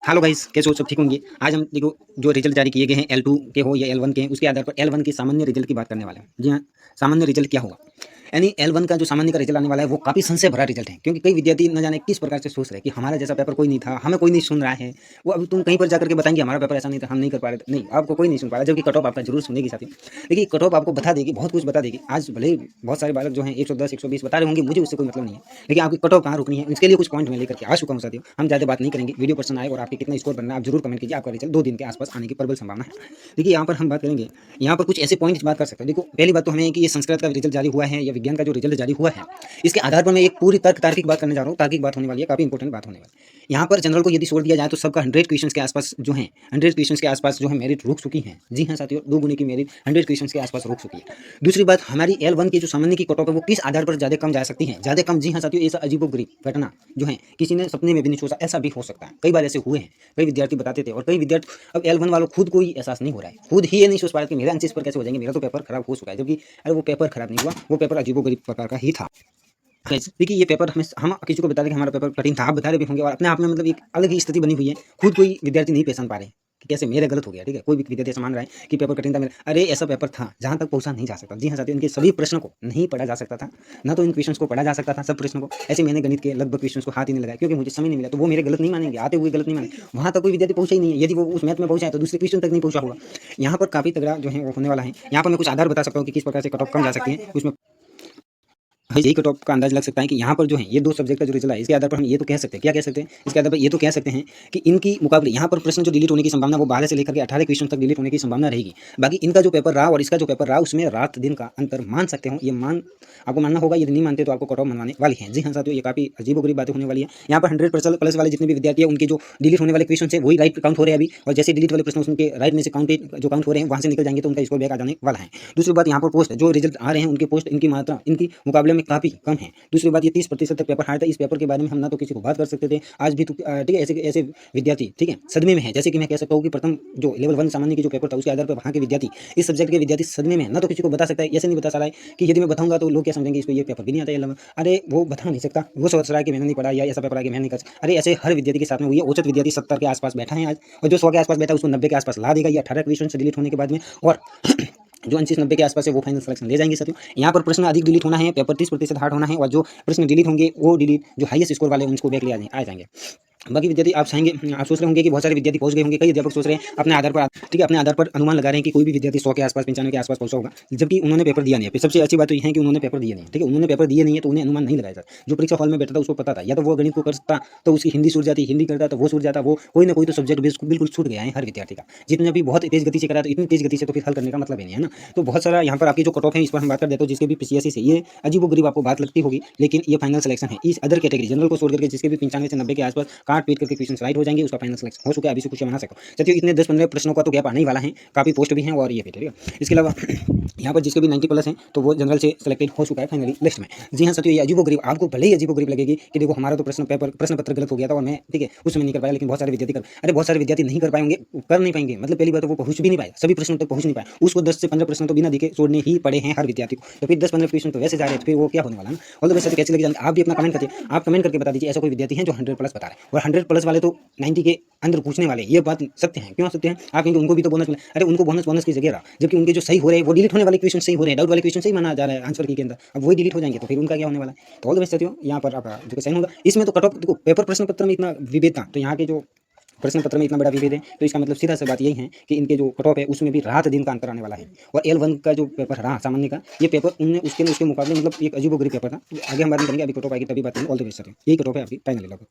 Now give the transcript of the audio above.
Hello guys, कैसे हो? सब ठीक होंगे। आज हम देखो जो रिजल्ट जारी किए गए हैं L2 के हो या L1 के हैं, उसके आधार पर L1 के सामान्य रिजल्ट की बात करने वाले हैं। जी हाँ, सामान्य रिजल्ट क्या होगा, यानी L1 का जो सामान्य का रिजल्ट आने वाला है वो काफ़ी संशय भरा रिजल्ट है, क्योंकि कई विद्यार्थी न जाने किस प्रकार से सोच रहे हैं कि हमारा जैसा पेपर कोई नहीं था, हमें कोई नहीं सुन रहा है। वो अब तुम कहीं पर जाकर के बताएंगे हमारा पेपर ऐसा नहीं था, हम नहीं कर पा रहे थे। नहीं, आपको कोई नहीं सुन पा रहा, जबकि कट ऑफ आपका जरूर सुनेगी साथी। देखिए, कट ऑफ आपको बता देगी, बहुत कुछ बता देगी। आज भले ही बहुत सारे बालक जो हैं 110 120 बता रहे होंगे, मुझे उससे कोई मतलब नहीं है, लेकिन आपकी कट ऑफ कहाँ रुकनी है इसके लिए कुछ पॉइंट मैं लेकर के आ चुका हूँ साथियों। हम ज़्यादा बात नहीं करेंगे, वीडियो पसंद आए और आपके कितना स्कोर बनना है आप जरूर कमेंट कीजिए। आपका रिजल्ट 2 दिन के आसपास आने की प्रबल संभावना है। देखिए, यहाँ पर हम बात करेंगे, यहाँ पर कुछ ऐसे पॉइंट बात कर सकते हैं। देखो, पहली बात तो हमें है कि ये संस्कृत का रिजल्ट जारी हुआ है या विज्ञान का जो रिजल्ट जारी हुआ है, इसके आधार पर मैं एक पूरी तार्किक बात करने जा रहा हूँ। तार्किक बात होने वाली है, काफ़ी इंपॉर्टेंट बात होने वाली है। यहाँ पर जनरल को यदि छोड़ दिया जाए तो सबका 100 क्वेश्चन के आसपास जो है, 100 क्वेश्चन के आसपास जो है मेरिट रुक चुकी है। जी हाँ साथियों, 2 गुने की मेरिट 100 क्वेश्चन के आसपास रुक चुकी है। दूसरी बात, हमारी L1 की जो सामान्य की कट ऑफ है वो किस आधार पर ज़्यादा कम जा सकती है, ज़्यादा कम। जी हाँ साथियों, ऐसा अजीबोगरीब घटना जो है किसी ने सपने में भी नहीं सोचा, ऐसा भी हो सकता है। कई बार ऐसे हुए हैं, कई विद्यार्थी बताते थे। और कई विद्यार्थी, अब L1 वालों खुद को ही एहसास नहीं हो रहा है, खुद ही ये नहीं सोच पा रहे कि मेरा अंश इस पर कैसे हो जाएंगे, मेरा तो पेपर खराब हो चुका है। जबकि अरे वो पेपर खराब नहीं हुआ, वो पेपर अजीबोगरीब प्रकार का ही था। देखिए, ये पेपर हम किसी को बता दें कि हमारा पेपर कठिन था, आप बता रहे भी होंगे, और अपने आप में मतलब एक अलग ही स्थिति बनी हुई है। खुद कोई विद्यार्थी नहीं पहचान पा रहे कि कैसे मेरे गलत हो गया। ठीक है, कोई भी विद्यार्थी ऐसा मान रहा है कि पेपर कठिन था मेरा। अरे ऐसा पेपर था जहाँ तक पहुँचा नहीं जा सकता। जी हाँ साथियों, इनके सभी प्रश्नों को नहीं पढ़ा जा सकता था, ना तो इन क्वेश्चंस को पढ़ा जा सकता था, सब प्रश्नों को। ऐसे मैंने गणित के लगभग क्वेश्चंस को हाथ ही नहीं लगाया, क्योंकि मुझे समय नहीं मिला। तो वो मेरे गलत नहीं मानेंगे, आते हुए गलत नहीं मानेंगे। वहाँ तक कोई विद्यार्थी पहुंचा ही नहीं है। यदि वो उस मैथ में पहुंचा है तो दूसरे क्वेश्चन तक नहीं पहुंचा होगा। यहाँ पर काफी तगड़ा जो है वो होने वाला है। यहाँ पर मैं कुछ आधार बता सकता हूँ कि किस प्रकार से कट ऑफ कम जा सकती है उसमें। यही कट ऑफ का अंदाज लग सकता है कि यहाँ पर जो है ये 2 सब्जेक्ट का जो रिजल्ट है, इसके आधार पर हम ये तो कह सकते हैं, क्या कह सकते हैं, इसके आधार पर ये तो कह सकते हैं कि इनकी मुकाबले यहाँ पर प्रश्न जो डिलीट होने की संभावना वो 12 से लेकर के 18 क्वेश्चन तक डिलीट होने की संभावना रहेगी। बाकी इनका जो पेपर रहा और इसका जो पेपर रहा उसमें रात दिन का अंतर मान सकते हो। ये आपको मानना होगा, यदि नहीं मानते तो आपको कट ऑफ मनवाने वाली है। जी हाँ साथियों, ये काफी अजीबोगरीब बातें होने वाली है। यहाँ पर 100 प्लस वाले जितने भी विद्यार्थी है उनके जो डिलीट होने वाले क्वेश्चन है वही राइट काउंट हो रहे हैं अभी, और जैसे डिलीट वाले प्रश्न उनके राइट में से काउंट हो रहे हैं वहाँ से निकल जाएंगे तो उनका स्कोर बैक आ जाने वाला है। दूसरी बात, यहाँ पर पोस्ट जो रिजल्ट आ रहे हैं उनके पोस्ट, इनकी मात्रा इनकी मुकाबले में काफी कम है। दूसरी बात, ये 30% तक पेपर हार्ड था। इस पेपर के बारे में हम ना तो किसी को बात कर सकते थे आज भी, ठीक है, ऐसे ऐसे विद्यार्थी ठीक है सदमे में है। जैसे कि मैं कह सकता हूँ कि प्रथम जो लेवल 1 सामान्य की जो पेपर था उसके आधार पर वहाँ के विद्यार्थी, इस सब्जेक्ट के विद्यार्थी सदमे में है। ना तो किसी को बता सकता है, ऐसे नहीं बता रहा है कि यदि मैं बताऊंगा तो लोग क्या समझेंगे, इसको ये पेपर भी नहीं आता है। अरे वो बता नहीं सकता, वो सोच रहा है कि मैंने नहीं पढ़ा या ऐसा पेपर है कि मैंने नहीं कर। अरे ऐसे हर विद्यार्थी के साथ में हुई है। औसत विद्यार्थी 70 के आसपास बैठा है आज, और जो 100 के आसपास बैठा है उसको 90 के आसपास ला देगा ये 18 क्वेश्चन से डिलीट होने के बाद में। और जो 80-90 के आसपास है वो फाइनल सिलेक्शन ले जाएंगे साथियों। यहाँ पर प्रश्न अधिक डिलीट होना है, पेपर 30% हार्ड होना है, और जो प्रश्न डिलीट होंगे वो डिलीट जो हाईएस्ट स्कोर वाले उनको बैक ले आ जाएंगे। बाकी विद्यार्थी आप चाहेंगे, आप सोच रहे होंगे कि बहुत सारे विद्यार्थी पहुंच गए होंगे, कई अध्यापक सोच रहे हैं अपने आधार पर, ठीक है, अपने आधार पर अनुमान लगा रहे हैं कि कोई भी विद्यार्थी 100 के आसपास 95 के आसपास पहुंचा होगा, जबकि उन्होंने पेपर दिया नहीं है। सबसे अच्छी बात तो यह है कि उन्होंने पेपर दिए नहीं, ठीक है, उन्होंने पेपर दिए नहीं है तो उन्हें अनुमान नहीं लगाया जाता। जो परीक्षा हॉल में बैठा था उसको पता था, या तो वो गणित को करता तो उसकी हिंदी छूट जाती, हिंदी करता तो वो छूट जाता, वो कोई ना कोई तो सब्जेक्ट बिल्कुल छूट गया है हर विद्यार्थी का। जितने भी बहुत तेज गति से करा तो इतनी तेज गति से तो फिर हल करने का मतलब ही नहीं है ना। तो बहुत सारा यहाँ पर आपकी जो कट ऑफ है इस पर हम बात कर देते हैं, जिसके भी पीसीएससी से ये अजीबोगरीब आपको बात लगती होगी, लेकिन ये फाइनल सिलेक्शन है। इस अदर कैटेगरी जनरल को छोड़ करके जिसके भी 95 से 90 के आसपास काट पीट करके क्वेश्चन राइट हो जाएंगे, उसका फाइनल सिलेक्शन हो चुका है। अभी से खुशी मना सको साथियों, इतने 10-15 प्रश्नों का तो गैप आने ही वाला है, काफी पोस्ट भी हैं और ये भी, ठीक है। इसके अलावा यहाँ पर जिसके भी 90 प्लस हैं तो वो जनरल से सिलेक्टेड हो चुका है फाइनली लिस्ट में। जी हाँ साथियों, ये अजीबोगरीब, आपको भले ही अजीबोगरीब लगेगी कि देखो हमारा तो प्रश्न पत्र गलत हो गया था और मैं, ठीक है, उसमें नहीं कर पाया, लेकिन बहुत सारे विद्यार्थी अरे बहुत सारे विद्यार्थी नहीं कर पाएंगे, कर नहीं पाएंगे, मतलब पहली बात तो वो पहुंच भी नहीं पाए, सभी प्रश्नों तक पहुंच नहीं पाए। उसको 10 से 15 प्रश्न तो बिना दिखे छोड़ने ही पड़े हैं हर विद्यार्थी को। तो फिर 10-15 क्वेश्चन तो वैसे जा रहे हैं, तो फिर वो क्या होने वाला है। और तो कैसे लगे आप भी अपना कमेंट करिए, आप कमेंट करके बता दीजिए ऐसा कोई विद्यार्थी है जो 100 प्लस बता रहे हैं, और 100 प्लस वाले तो 90 के अंदर पूछने वाले। ये बात सत्य है, क्यों सत्य है, आप कहेंगे उनको भी तो बोनस मिला। अरे उनको बोनस की जगह रहा, जबकि उनके जो सही हो रहे हैं वो डिलीट होने वाले क्वेश्चन सही हो रहे हैं, डाउट वाले क्वेश्चन सही माना जा रहा है आंसर की के अंदर, अब वही डिलीट हो जाएंगे तो फिर उनका क्या होने वाला है। तो ऑल द बेस्ट साथियों, यहाँ पर आप जो सही होगा। इसमें तो कट ऑफ देखो, पेपर प्रश्न पत्र में इतना विभेद था, तो यहाँ के जो प्रश्न पत्र में इतना बड़ा विभेद है, तो इसका मतलब सीधा सी बात यही है कि इनके जो कट ऑफ है उसमें भी रात दिन का अंतर आने वाला है। और L1 का जो पेपर रहा सामान्य का, ये पेपर उनने उसके मुकाबले मतलब एक अजीबोगरीब पेपर था। आगे हम बात करेंगे, अभी कट ऑफ आएगी तभी बात करेंगे। ऑल द बेस्ट साथियों, यही कट ऑफ है आपकी फाइनली लगभग।